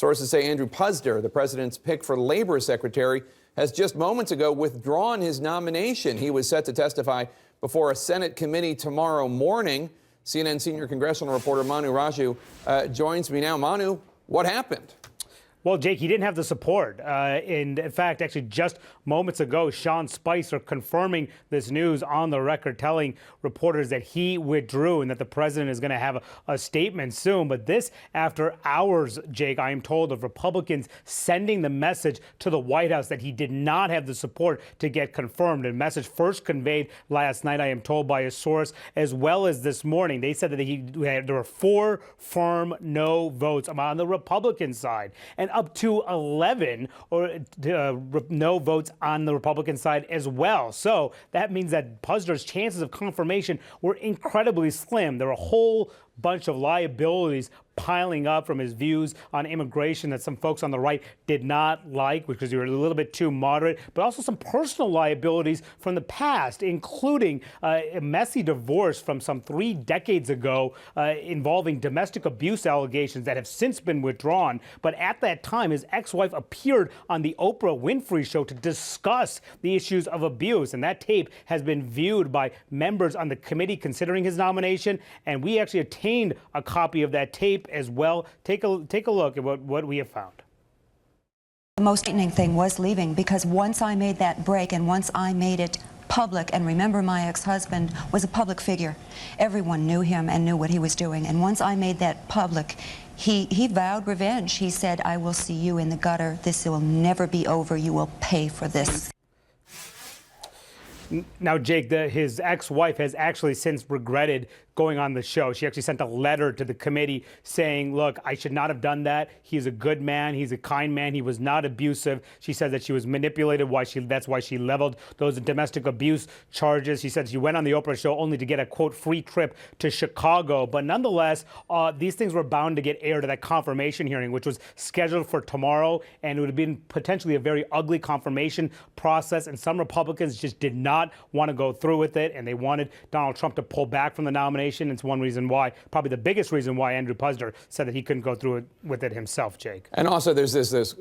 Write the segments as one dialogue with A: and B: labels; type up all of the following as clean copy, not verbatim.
A: Sources say Andrew Puzder, the president's pick for labor secretary, has just moments ago withdrawn his nomination. He was set to testify before a Senate committee tomorrow morning. CNN senior congressional reporter Manu Raju joins me now. Manu, what happened?
B: Well, Jake, he didn't have the support. In fact, actually, just moments ago, Sean Spicer confirming this news on the record, telling reporters that he withdrew and that the president is going to have a statement soon. But this after hours, Jake, I am told, of Republicans sending the message to the White House that he did not have the support to get confirmed. A message first conveyed last night, I am told, by a source, as well as this morning. They said that there were 4 firm no votes on the Republican side, and up to 11 no votes on the Republican side as well. So that means that Puzder's chances of confirmation were incredibly slim. There were a whole bunch of liabilities piling up from his views on immigration that some folks on the right did not like because they were a little bit too moderate, but also some personal liabilities from the past, including a messy divorce from some 3 decades ago involving domestic abuse allegations that have since been withdrawn. But at that time, his ex-wife appeared on the Oprah Winfrey Show to discuss the issues of abuse, and that tape has been viewed by members on the committee considering his nomination, and we actually obtained a copy of that tape as well. Take a look at what we have found.
C: The most frightening thing was leaving, because once I made that break and once I made it public, and remember, my ex-husband was a public figure. Everyone knew him and knew what he was doing. And once I made that public, he vowed revenge. He said, "I will see you in the gutter. This will never be over. You will pay for this."
B: Now, Jake, his ex-wife has actually since regretted going on the show. She actually sent a letter to the committee saying, look, I should not have done that. He's a good man. He's a kind man. He was not abusive. She said that she was manipulated. That's why she leveled those domestic abuse charges. She said she went on the Oprah show only to get a, quote, free trip to Chicago. But nonetheless, these things were bound to get aired at that confirmation hearing, which was scheduled for tomorrow. And it would have been potentially a very ugly confirmation process. And some Republicans just did not want to go through with it. And they wanted Donald Trump to pull back from the nomination. It's one reason why, probably the biggest reason why, Andrew Puzder said that he couldn't go through with it himself, Jake.
A: And also there's this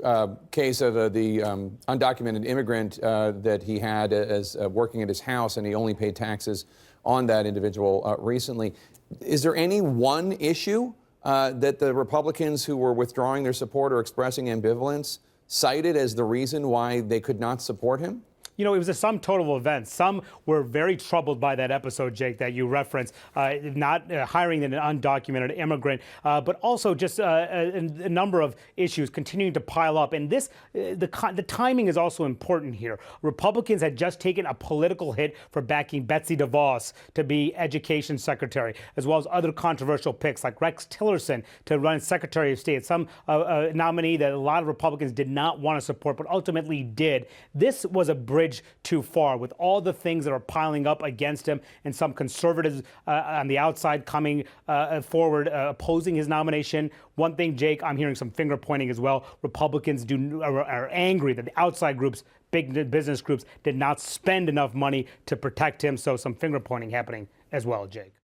A: case of the undocumented immigrant that he had as working at his house, and he only paid taxes on that individual recently. Is there any one issue that the Republicans who were withdrawing their support or expressing ambivalence cited as the reason why they could not support him?
B: You know, it was a sum total of events. Some were very troubled by that episode, Jake, that you referenced, not hiring an undocumented immigrant, but also just a number of issues continuing to pile up. And the timing is also important here. Republicans had just taken a political hit for backing Betsy DeVos to be education secretary, as well as other controversial picks like Rex Tillerson to run Secretary of State, some nominee that a lot of Republicans did not want to support, but ultimately did. This was a bridge too far, with all the things that are piling up against him, and some conservatives on the outside coming forward opposing his nomination. One thing, Jake, I'm hearing some finger pointing as well. Republicans are angry that the outside groups, big business groups, did not spend enough money to protect him. So some finger pointing happening as well, Jake.